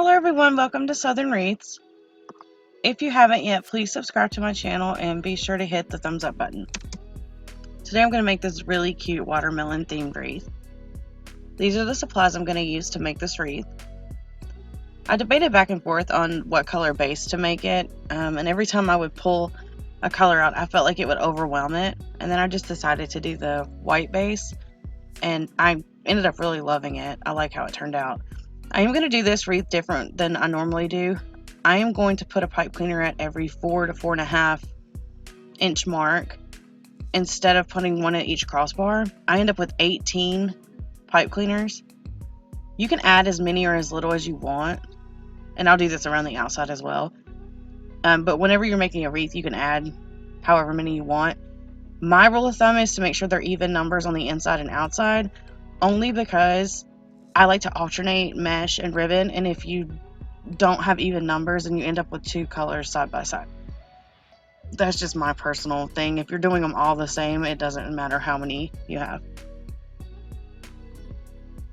Hello everyone, welcome to Southern Wreaths. If you haven't yet, please subscribe to my channel and be sure to hit the thumbs up button. Today I'm going to make this really cute watermelon themed wreath. These are the supplies I'm going to use to make this wreath. I debated back and forth on what color base to make it, and every time I would pull a color out I felt like it would overwhelm it, and then I just decided to do the white base, and I ended up really loving it. I like how it turned out. I am going to do this wreath different than I normally do. I am going to put a pipe cleaner at every 4 to 4.5 inch mark instead of putting one at each crossbar. I end up with 18 pipe cleaners. You can add as many or as little as you want, and I'll do this around the outside as well. But whenever you're making a wreath, you can add however many you want. My rule of thumb is to make sure they're even numbers on the inside and outside, only because I like to alternate mesh and ribbon, and if you don't have even numbers and you end up with two colors side by side. That's just my personal thing. If you're doing them all the same, it doesn't matter how many you have.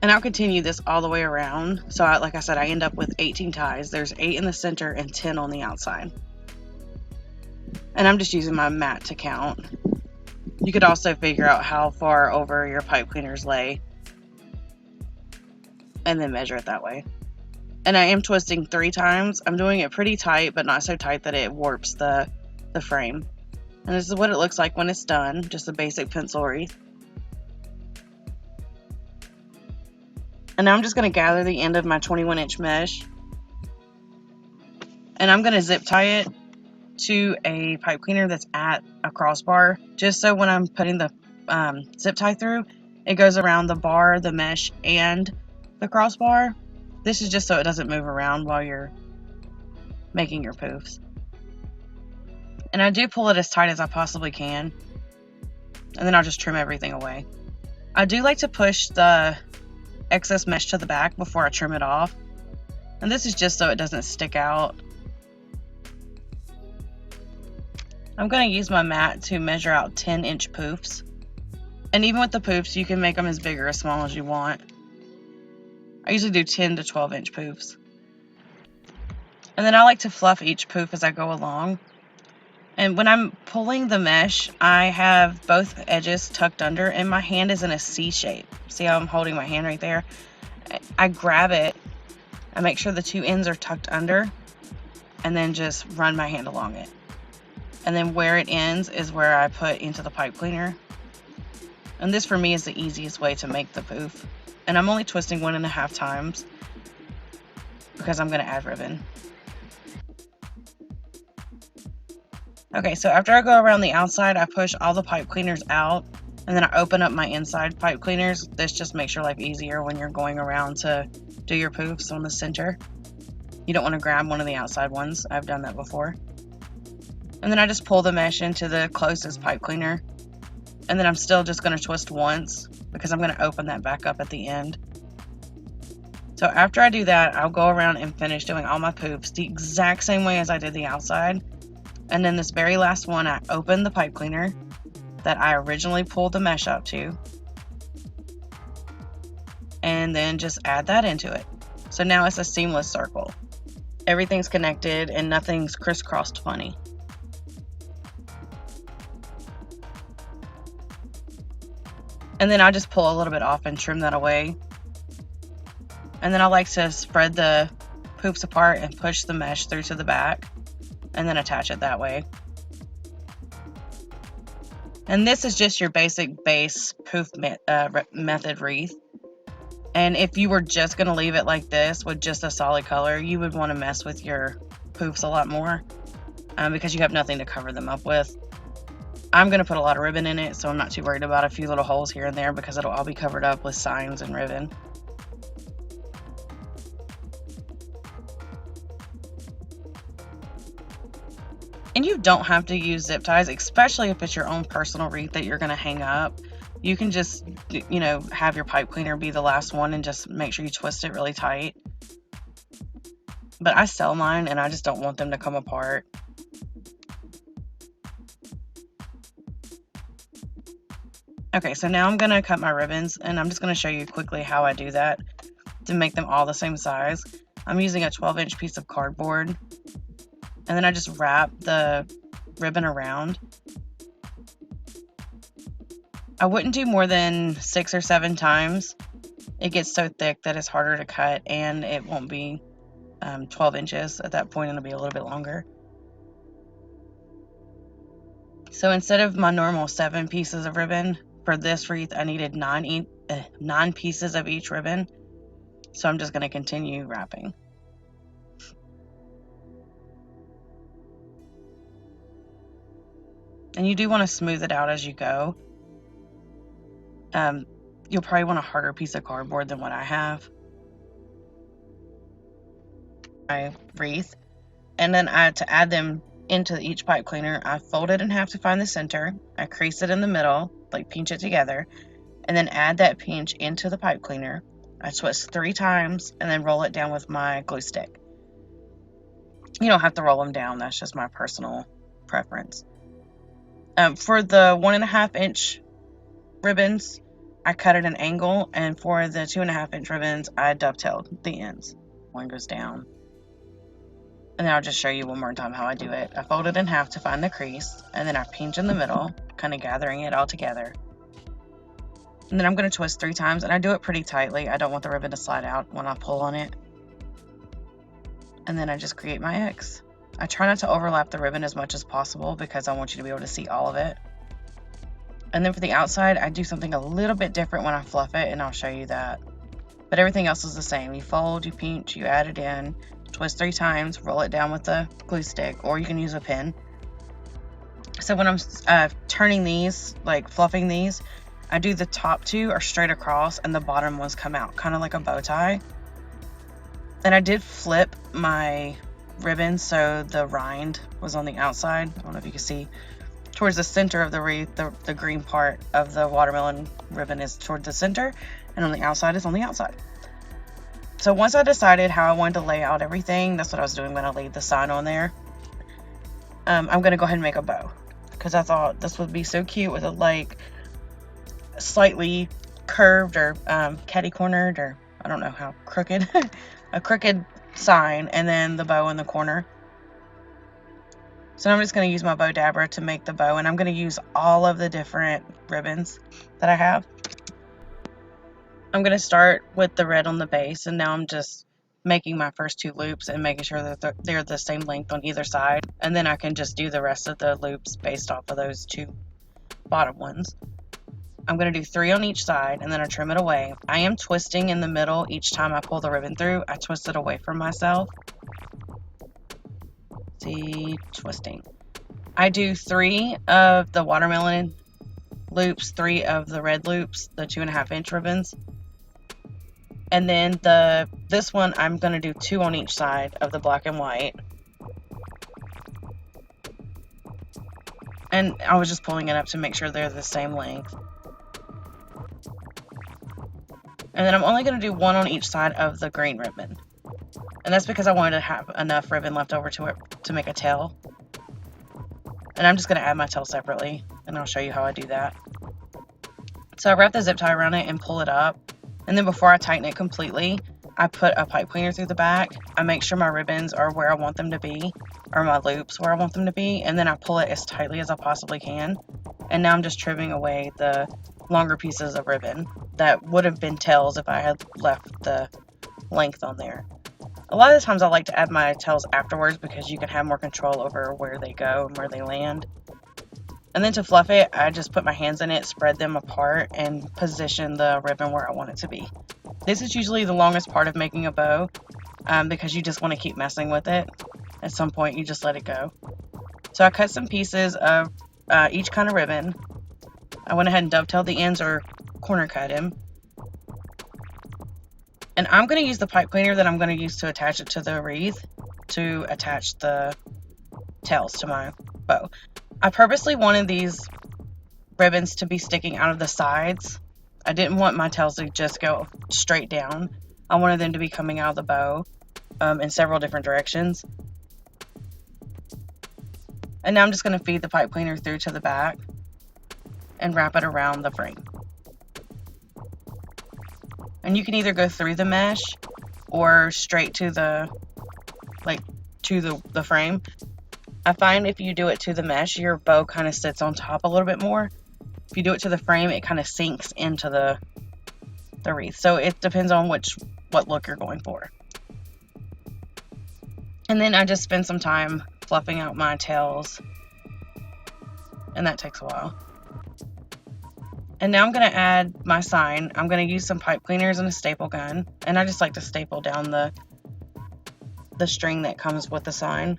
And I'll continue this all the way around. So like I said, I end up with 18 ties. There's 8 in the center and 10 on the outside. And I'm just using my mat to count. You could also figure out how far over your pipe cleaners lay and then measure it that way. And I am twisting 3 times. I'm doing it pretty tight, but not so tight that it warps the frame. And this is what it looks like when it's done, just a basic pencil wreath. And now I'm just going to gather the end of my 21-inch mesh, and I'm going to zip tie it to a pipe cleaner that's at a crossbar, just so when I'm putting the zip tie through, it goes around the bar, the mesh, and the crossbar. This is just so it doesn't move around while you're making your poofs. And I do pull it as tight as I possibly can, and then I'll just trim everything away. I do like to push the excess mesh to the back before I trim it off, and this is just so it doesn't stick out. I'm going to use my mat to measure out 10-inch poofs, and even with the poofs you can make them as big or as small as you want. I usually do 10 to 12-inch poofs. And then I like to fluff each poof as I go along. And when I'm pulling the mesh, I have both edges tucked under, and my hand is in a C shape. See how I'm holding my hand right there? I grab it, I make sure the 2 ends are tucked under, and then just run my hand along it. And then where it ends is where I put into the pipe cleaner. And this for me is the easiest way to make the poof. And I'm only twisting 1.5 times because I'm going to add ribbon. Okay, so after I go around the outside, I push all the pipe cleaners out, and then I open up my inside pipe cleaners. This just makes your life easier when you're going around to do your poofs on the center. You don't want to grab one of the outside ones. I've done that before. And then I just pull the mesh into the closest pipe cleaner, and then I'm still just going to twist once because I'm going to open that back up at the end. So after I do that, I'll go around and finish doing all my poofs the exact same way as I did the outside. And then this very last one, I open the pipe cleaner that I originally pulled the mesh up to, and then just add that into it. So now it's a seamless circle. Everything's connected and nothing's crisscrossed funny. And then I just pull a little bit off and trim that away. And then I like to spread the poofs apart and push the mesh through to the back, and then attach it that way. And this is just your basic base poof method wreath. And if you were just going to leave it like this with just a solid color, you would want to mess with your poofs a lot more because you have nothing to cover them up with. I'm going to put a lot of ribbon in it, so I'm not too worried about a few little holes here and there because it'll all be covered up with signs and ribbon. And you don't have to use zip ties, especially if it's your own personal wreath that you're going to hang up. You can just, have your pipe cleaner be the last one and just make sure you twist it really tight. But I sell mine and I just don't want them to come apart. Okay, so now I'm going to cut my ribbons, and I'm just going to show you quickly how I do that to make them all the same size. I'm using a 12-inch piece of cardboard, and then I just wrap the ribbon around. I wouldn't do more than 6 or 7 times. It gets so thick that it's harder to cut, and it won't be 12 inches at that point. It'll be a little bit longer. So instead of my normal 7 pieces of ribbon, for this wreath I needed 9 pieces of each ribbon. So I'm just going to continue wrapping. And you do want to smooth it out as you go. You'll probably want a harder piece of cardboard than what I have. My wreath. And then to add them into each pipe cleaner, I fold it in half to find the center. I crease it in the middle, like pinch it together, and then add that pinch into the pipe cleaner. I twist 3 times and then roll it down with my glue stick. You don't have to roll them down, that's just my personal preference. For the 1.5 inch ribbons, I cut at an angle, and for the 2.5 inch ribbons, I dovetailed the ends. One goes down. And then I'll just show you one more time how I do it. I fold it in half to find the crease, and then I pinch in the middle, kind of gathering it all together. And then I'm going to twist 3 times, and I do it pretty tightly. I don't want the ribbon to slide out when I pull on it. And then I just create my X. I try not to overlap the ribbon as much as possible because I want you to be able to see all of it. And then for the outside, I do something a little bit different when I fluff it, and I'll show you that. But everything else is the same. You fold, you pinch, you add it in, twist 3 times, roll it down with the glue stick, or you can use a pin. So when I'm turning these, like fluffing these, I do the top 2 are straight across and the bottom ones come out, kind of like a bow tie. And I did flip my ribbon so the rind was on the outside. I don't know if you can see. Towards the center of the wreath, the green part of the watermelon ribbon is toward the center, and on the outside is on the outside. So once I decided how I wanted to lay out everything, that's what I was doing when I laid the sign on there. I'm going to go ahead and make a bow, because I thought this would be so cute with a like slightly curved or catty-cornered, or I don't know how, crooked, a crooked sign, and then the bow in the corner. So I'm just going to use my bow dabber to make the bow, and I'm going to use all of the different ribbons that I have. I'm going to start with the red on the base, and now I'm just making my first 2 loops and making sure that they're the same length on either side, and then I can just do the rest of the loops based off of those 2 bottom ones. I'm going to do 3 on each side, and then I trim it away. I am twisting in the middle each time I pull the ribbon through. I twist it away from myself. See, twisting. I do 3 of the watermelon loops, 3 of the red loops, the 2.5 inch ribbons. And then this one, I'm going to do 2 on each side of the black and white. And I was just pulling it up to make sure they're the same length. And then I'm only going to do 1 on each side of the green ribbon. And that's because I wanted to have enough ribbon left over to make a tail. And I'm just going to add my tail separately, and I'll show you how I do that. So I wrap the zip tie around it and pull it up. And then before I tighten it completely, I put a pipe cleaner through the back. I make sure my ribbons are where I want them to be, or my loops where I want them to be, and then I pull it as tightly as I possibly can. And now I'm just trimming away the longer pieces of ribbon that would have been tails if I had left the length on there. A lot of the times I like to add my tails afterwards because you can have more control over where they go and where they land. And then to fluff it, I just put my hands in it, spread them apart, and position the ribbon where I want it to be. This is usually the longest part of making a bow because you just want to keep messing with it. At some point, you just let it go. So I cut some pieces of each kind of ribbon. I went ahead and dovetailed the ends or corner cut him. And I'm going to use the pipe cleaner that I'm going to use to attach it to the wreath to attach the tails to my bow. I purposely wanted these ribbons to be sticking out of the sides. I didn't want my tails to just go straight down. I wanted them to be coming out of the bow in several different directions. And now I'm just going to feed the pipe cleaner through to the back and wrap it around the frame. And you can either go through the mesh or straight to the, like, to the frame. I find if you do it to the mesh, your bow kind of sits on top a little bit more. If you do it to the frame, it kind of sinks into the wreath. So it depends on what look you're going for. And then I just spend some time fluffing out my tails, and that takes a while. And now I'm going to add my sign. I'm going to use some pipe cleaners and a staple gun, and I just like to staple down the string that comes with the sign.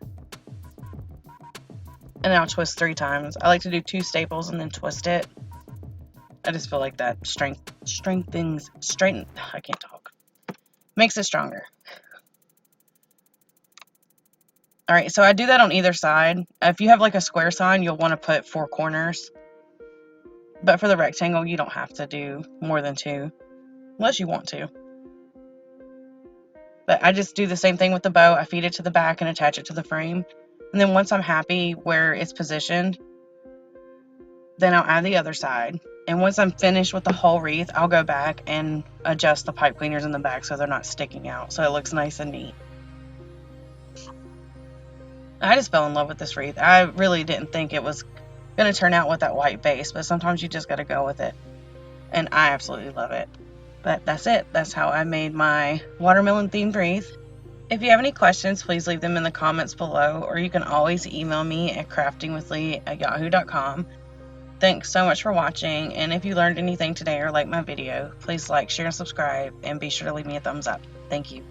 And then I'll twist 3 times. I like to do 2 staples and then twist it. I just feel like that I can't talk. Makes it stronger. Alright, so I do that on either side. If you have like a square sign, you'll want to put 4 corners. But for the rectangle, you don't have to do more than 2. Unless you want to. But I just do the same thing with the bow. I feed it to the back and attach it to the frame. And then once I'm happy where it's positioned, then I'll add the other side. And once I'm finished with the whole wreath, I'll go back and adjust the pipe cleaners in the back so they're not sticking out. So it looks nice and neat. I just fell in love with this wreath. I really didn't think it was going to turn out with that white base, but sometimes you just got to go with it. And I absolutely love it. But that's it. That's how I made my watermelon themed wreath. If you have any questions, please leave them in the comments below, or you can always email me at craftingwithlee@yahoo.com. Thanks so much for watching, and if you learned anything today or liked my video, please like, share, and subscribe, and be sure to leave me a thumbs up. Thank you.